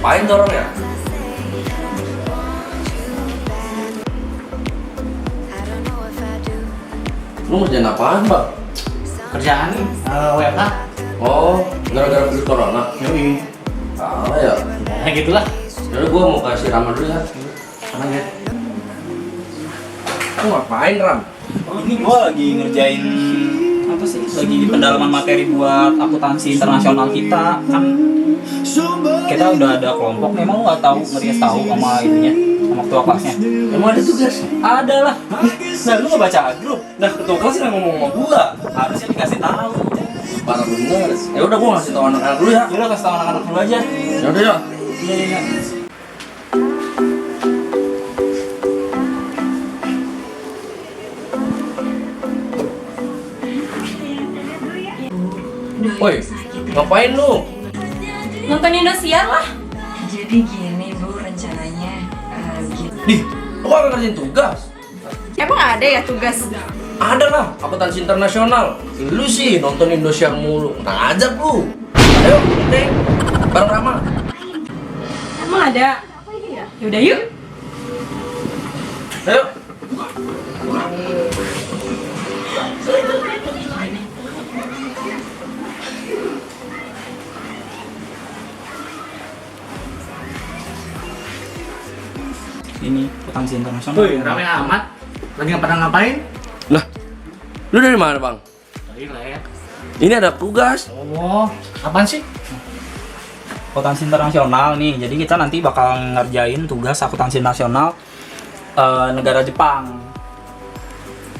Ngapain tuh orang ya? Lu ngerjain apaan, Bang? Kerjaan nih, WFH. Oh, gara-gara virus corona. Yoi. Salah ya. Ya gitulah. Jadi gua mau kasih Rama dulu ya. Mana ya? Lu ngapain, Ram? Oh, ini gue lagi ngerjain apa sih? Lagi pendalaman materi buat akuntansi internasional kita. Kan kita udah ada kelompok, memang lu nggak tahu, nggak tahu sama itunya, sama ketua kelasnya. Emang ada tugas? Ada lah. Nah, lu nggak baca grup? Nah, ketua kelas yang ngomong sama gua, harusnya dikasih tahu. Parah bener. Ya udah gua ngasih tau anak-anak dulu ya. Ya udah kasih tahu anak-anak dulu aja. Ya udah ya. Iya, iya. Woi, ngapain lu? Nonton Indosiar lah. Jadi gini Bu rencananya gitu. Dih, lu kagak ngerjain tugas? Emang ada ya tugas? Ada lah, akuntansi internasional. Lu sih nonton Indosiar mulu. Nah, ajak lu. Ayo, Teng. Bareng Rama. Emang ada? Yaudah yuk. Ayo. Ini akuntansi internasional. Woi, rame amat. Lagi pada ngapain? Lah, lu dari mana, Bang? Toilet. Ini ada tugas. Oh, apaan sih? Akuntansi internasional nih, jadi kita nanti bakal ngerjain tugas akuntansi nasional negara Jepang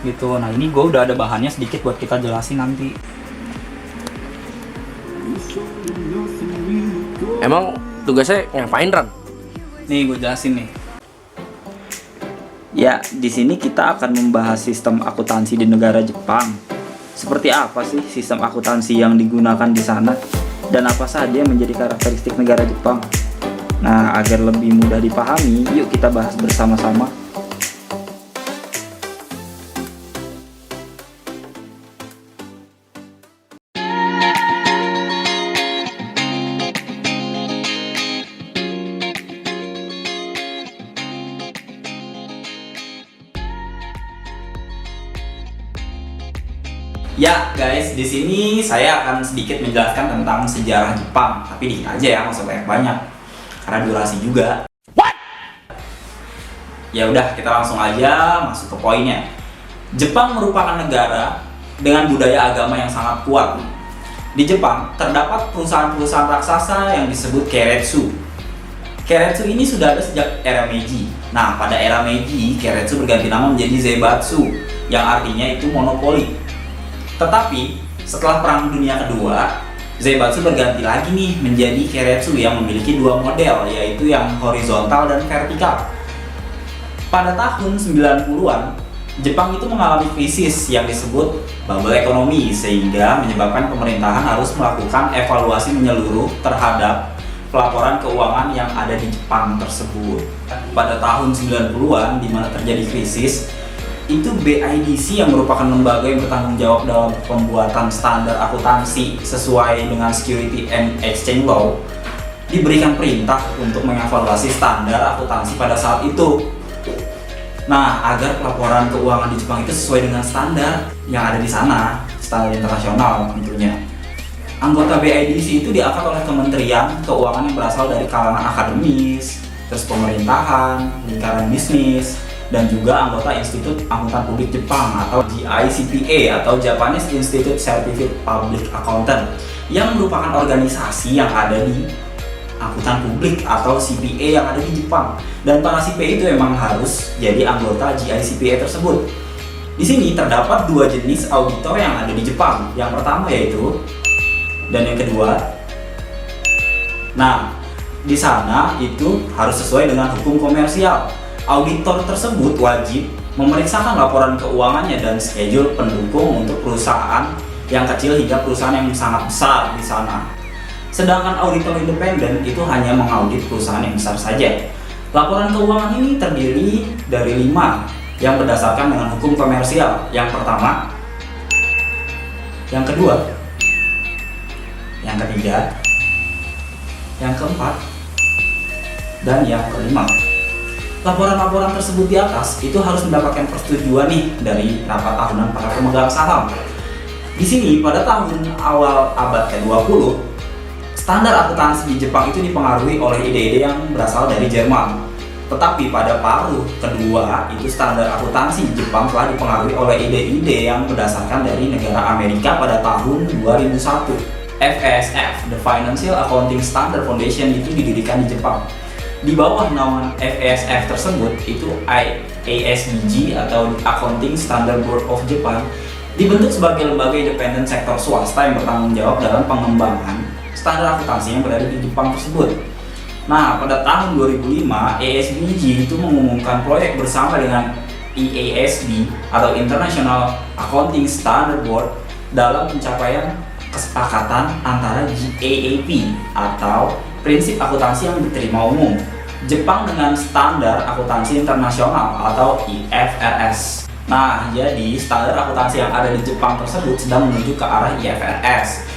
gitu. Nah ini gue udah ada bahannya sedikit buat kita jelasin nanti. Emang tugasnya ngapain, Ran? Nih gue jelasin nih. Ya, di sini kita akan membahas sistem akuntansi di negara Jepang. Seperti apa sih sistem akuntansi yang digunakan di sana? Dan apa saja yang menjadi karakteristik negara Jepang? Nah, agar lebih mudah dipahami, yuk kita bahas bersama-sama. Ya guys, di sini saya akan sedikit menjelaskan tentang sejarah Jepang, tapi dikit aja ya, nggak usah banyak-banyak, karena durasi juga. Ya udah, kita langsung aja masuk ke poinnya. Jepang merupakan negara dengan budaya agama yang sangat kuat. Di Jepang terdapat perusahaan-perusahaan raksasa yang disebut Keiretsu. Keiretsu ini sudah ada sejak era Meiji. Nah, pada era Meiji, Keiretsu berganti nama menjadi Zaibatsu, yang artinya itu monopoli. Tetapi setelah Perang Dunia Kedua, Zaibatsu berganti lagi nih menjadi Keiretsu yang memiliki dua model, yaitu yang horizontal dan vertikal. Pada tahun 90-an, Jepang itu mengalami krisis yang disebut bubble ekonomi, sehingga menyebabkan pemerintahan harus melakukan evaluasi menyeluruh terhadap pelaporan keuangan yang ada di Jepang tersebut. Pada tahun 90-an, di mana terjadi krisis, itu BIDC yang merupakan lembaga yang bertanggung jawab dalam pembuatan standar akuntansi sesuai dengan Security and Exchange Law, diberikan perintah untuk mengevaluasi standar akuntansi pada saat itu. Nah, agar pelaporan keuangan di Jepang itu sesuai dengan standar yang ada di sana, standar internasional tentunya. Anggota BIDC itu diangkat oleh Kementerian Keuangan yang berasal dari kalangan akademis, terus pemerintahan, lingkaran bisnis, dan juga anggota Institut Akuntan Publik Jepang atau JICPA atau Japanese Institute Certificate Public Accountant, yang merupakan organisasi yang ada di akuntan publik atau CPA yang ada di Jepang. Dan para CPA itu emang harus jadi anggota JICPA tersebut. Di sini terdapat dua jenis auditor yang ada di Jepang. Yang pertama yaitu, dan yang kedua. Nah, di sana itu harus sesuai dengan hukum komersial. Auditor tersebut wajib memeriksakan laporan keuangannya dan schedule pendukung untuk perusahaan yang kecil hingga perusahaan yang sangat besar di sana. Sedangkan auditor independen itu hanya mengaudit perusahaan yang besar saja. Laporan keuangan ini terdiri dari 5 yang berdasarkan dengan hukum komersial. Yang pertama, yang kedua, yang ketiga, yang keempat, Dan yang kelima, laporan-laporan tersebut di atas itu harus mendapatkan persetujuan nih dari rapat tahunan para pemegang saham. Di sini pada tahun awal abad ke-20, standar akuntansi di Jepang itu dipengaruhi oleh ide-ide yang berasal dari Jerman. Tetapi pada paruh kedua itu standar akuntansi di Jepang telah dipengaruhi oleh ide-ide yang berdasarkan dari negara Amerika pada tahun 2001. FASF, The Financial Accounting Standard Foundation, itu didirikan di Jepang. Di bawah naungan FASF tersebut itu ASBG atau Accounting Standard Board of Japan dibentuk sebagai lembaga independen sektor swasta yang bertanggung jawab dalam pengembangan standar akuntansi yang berada di Jepang tersebut. Nah, pada tahun 2005, ASBG itu mengumumkan proyek bersama dengan IASB atau International Accounting Standard Board dalam pencapaian kesepakatan antara GAAP atau prinsip akuntansi yang diterima umum Jepang dengan standar akuntansi internasional atau IFRS. Nah, jadi standar akuntansi yang ada di Jepang tersebut sedang menuju ke arah IFRS,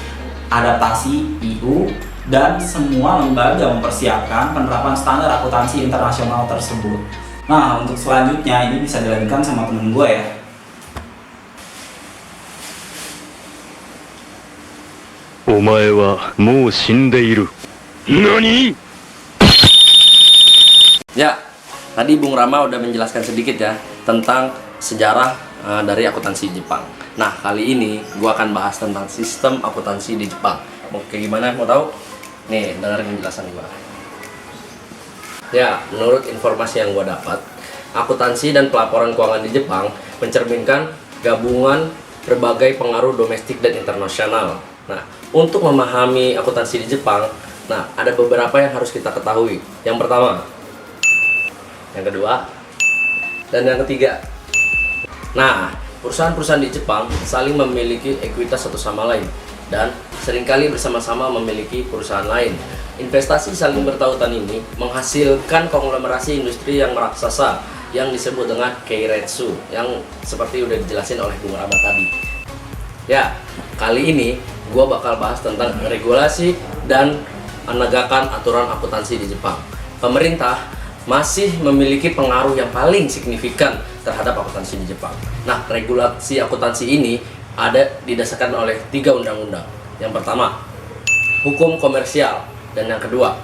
adaptasi EU, dan semua lembaga mempersiapkan penerapan standar akuntansi internasional tersebut. Nah, untuk selanjutnya ini bisa dilanjutkan sama temen gue ya. Omae wa mou shindeiru. Nani? Ya, tadi Bung Rama udah menjelaskan sedikit ya tentang sejarah dari akuntansi Jepang. Nah, kali ini gua akan bahas tentang sistem akuntansi di Jepang. Mau kayak gimana? Mau tahu? Nih, dengerin penjelasan gua. Ya, menurut informasi yang gua dapat, akuntansi dan pelaporan keuangan di Jepang mencerminkan gabungan berbagai pengaruh domestik dan internasional. Nah, untuk memahami akuntansi di Jepang, nah ada beberapa yang harus kita ketahui. Yang pertama, yang kedua, dan yang ketiga. Nah, perusahaan-perusahaan di Jepang saling memiliki ekuitas satu sama lain dan seringkali bersama-sama memiliki perusahaan lain. Investasi saling bertautan ini menghasilkan konglomerasi industri yang raksasa yang disebut dengan keiretsu, yang seperti udah dijelasin oleh Bung Rama tadi. Ya, kali ini gua bakal bahas tentang regulasi dan penegakan aturan akuntansi di Jepang. Pemerintah masih memiliki pengaruh yang paling signifikan terhadap akuntansi di Jepang. Nah, regulasi akuntansi ini ada didasarkan oleh 3 undang-undang. Yang pertama, hukum komersial, dan yang kedua,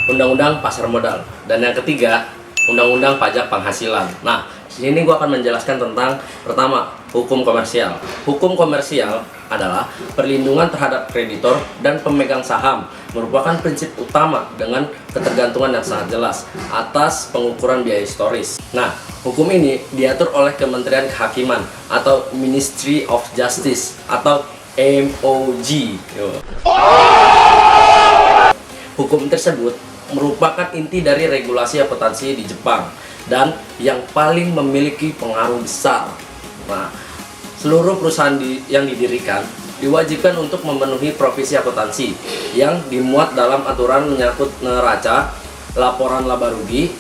undang-undang pasar modal, dan yang ketiga, undang-undang pajak penghasilan. Nah, di sini gua akan menjelaskan tentang pertama, hukum komersial. Hukum komersial adalah perlindungan terhadap kreditor dan pemegang saham, merupakan prinsip utama dengan ketergantungan yang sangat jelas atas pengukuran biaya historis. Nah, hukum ini diatur oleh Kementerian Kehakiman atau Ministry of Justice atau MOJ. Hukum tersebut merupakan inti dari regulasi akuntansi di Jepang dan yang paling memiliki pengaruh besar. Nah, seluruh perusahaan yang didirikan diwajibkan untuk memenuhi provisi akuntansi yang dimuat dalam aturan menyangkut neraca, laporan laba rugi,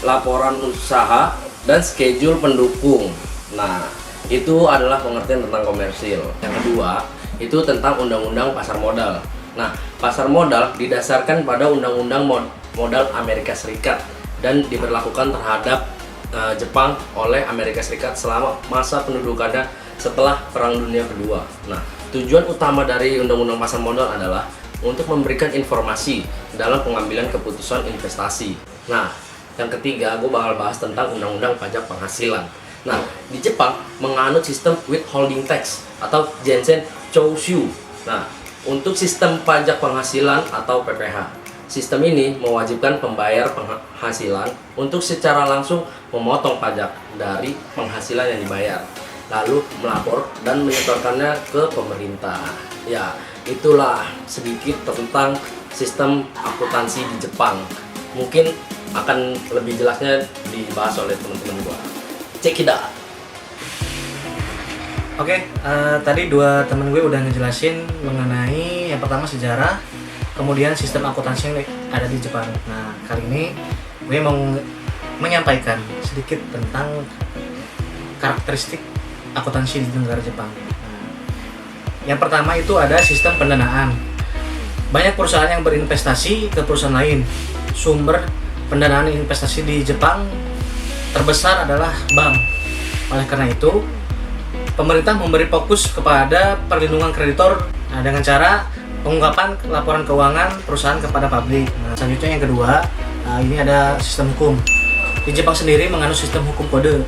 laporan usaha, dan schedule pendukung. Nah, itu adalah pengertian tentang komersil. Yang kedua, itu tentang undang-undang pasar modal. Nah, pasar modal didasarkan pada undang-undang modal Amerika Serikat dan diberlakukan terhadap Jepang oleh Amerika Serikat selama masa pendudukannya setelah Perang Dunia Kedua. Nah, tujuan utama dari undang-undang pasar modal adalah untuk memberikan informasi dalam pengambilan keputusan investasi. Nah, yang ketiga, gue bakal bahas tentang undang-undang pajak penghasilan. Nah, di Jepang menganut sistem withholding tax atau Gensen Choushu. Nah, untuk sistem pajak penghasilan atau PPH, sistem ini mewajibkan pembayar penghasilan untuk secara langsung memotong pajak dari penghasilan yang dibayar, lalu melapor dan menyetorkannya ke pemerintah. Ya, itulah sedikit tentang sistem akuntansi di Jepang. Mungkin akan lebih jelasnya dibahas oleh teman-teman gua. Check it out. Oke, tadi dua temen gue udah ngejelasin mengenai yang pertama sejarah, kemudian sistem akuntansi yang ada di Jepang. Nah, kali ini gue mau menyampaikan sedikit tentang karakteristik akuntansi di negara Jepang. Nah, yang pertama itu ada sistem pendanaan. Banyak perusahaan yang berinvestasi ke perusahaan lain. Sumber pendanaan investasi di Jepang terbesar adalah bank. Oleh karena itu, pemerintah memberi fokus kepada perlindungan kreditor dengan cara pengungkapan laporan keuangan perusahaan kepada publik. Nah, selanjutnya yang kedua, ini ada sistem hukum. Di Jepang sendiri menganut sistem hukum kode,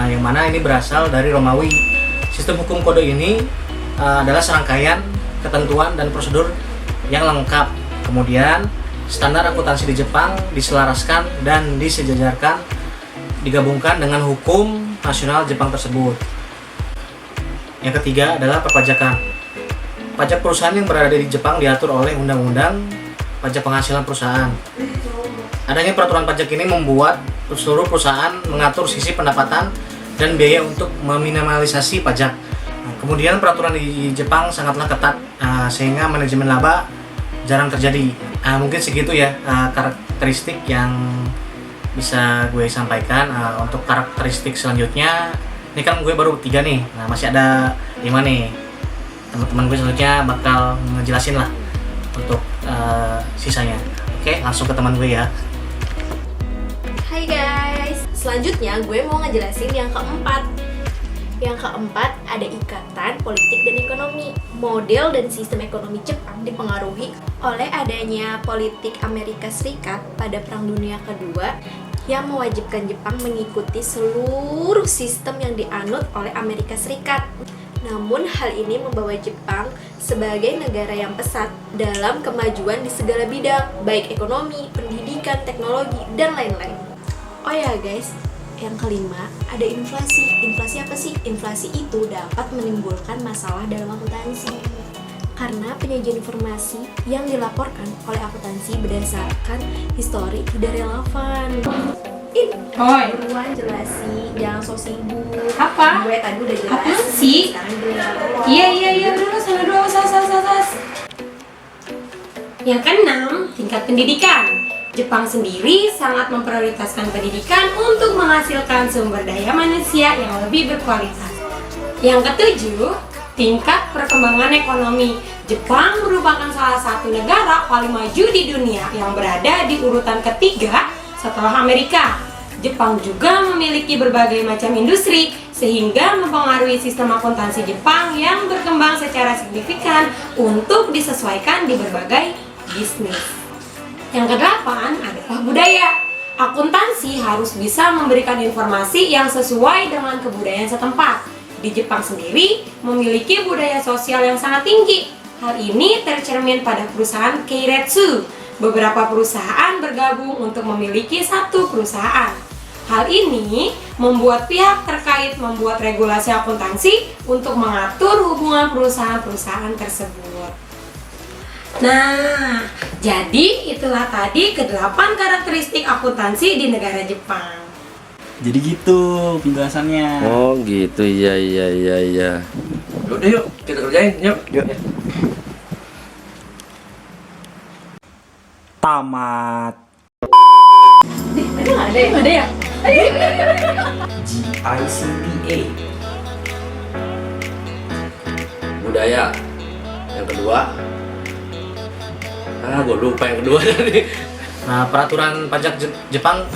yang mana ini berasal dari Romawi. Sistem hukum kode ini adalah serangkaian ketentuan dan prosedur yang lengkap. Kemudian standar akuntansi di Jepang diselaraskan dan disejajarkan, digabungkan dengan hukum nasional Jepang tersebut. Yang ketiga adalah perpajakan. Pajak perusahaan yang berada di Jepang diatur oleh Undang-Undang Pajak Penghasilan Perusahaan. Adanya peraturan pajak ini membuat seluruh perusahaan mengatur sisi pendapatan dan biaya untuk meminimalisasi pajak. Kemudian peraturan di Jepang sangatlah ketat, sehingga manajemen laba jarang terjadi. Mungkin segitu ya karakteristik yang bisa gue sampaikan. Untuk karakteristik selanjutnya, ini kan gue baru 3 nih, masih ada 5 nih. Teman-teman gue selanjutnya bakal ngejelasin lah untuk sisanya. Oke, langsung ke teman gue ya. Hai guys, selanjutnya gue mau ngejelasin yang keempat. Yang keempat ada ikatan politik dan ekonomi. Model dan sistem ekonomi Jepang dipengaruhi oleh adanya politik Amerika Serikat pada Perang Dunia Kedua yang mewajibkan Jepang mengikuti seluruh sistem yang dianut oleh Amerika Serikat. Namun hal ini membawa Jepang sebagai negara yang pesat dalam kemajuan di segala bidang, baik ekonomi, pendidikan, teknologi, dan lain-lain. Oh ya guys, yang kelima ada inflasi. Inflasi apa sih? Inflasi itu dapat menimbulkan masalah dalam akuntansi karena penyajian informasi yang dilaporkan oleh akuntansi berdasarkan histori tidak relevan. Oi, Buruan jelasin, jangan so sibuk. Apa? Gue tadi udah jelas. Apa sih? Sekarang gue Iya, dulu sana dulu, sas. Yang keenam, tingkat pendidikan. Jepang sendiri sangat memprioritaskan pendidikan untuk menghasilkan sumber daya manusia yang lebih berkualitas. Yang ketujuh, tingkat perkembangan ekonomi. Jepang merupakan salah satu negara paling maju di dunia yang berada di urutan ketiga setelah Amerika. Jepang juga memiliki berbagai macam industri sehingga mempengaruhi sistem akuntansi Jepang yang berkembang secara signifikan untuk disesuaikan di berbagai bisnis. Yang kedelapan adalah budaya. Akuntansi harus bisa memberikan informasi yang sesuai dengan kebudayaan setempat. Di Jepang sendiri memiliki budaya sosial yang sangat tinggi. Hal ini tercermin pada perusahaan Keiretsu. Beberapa perusahaan bergabung untuk memiliki satu perusahaan. Hal ini membuat pihak terkait membuat regulasi akuntansi untuk mengatur hubungan perusahaan-perusahaan tersebut. Nah, jadi itulah tadi ke-8 karakteristik akuntansi di negara Jepang. Jadi gitu penjelasannya. Oh gitu, iya. Udah yuk, kita kerjain, yuk. Tamat. Ada ya? GICPA. Budaya. Yang kedua, gue lupa yang kedua tadi. Nah, peraturan pajak Jepang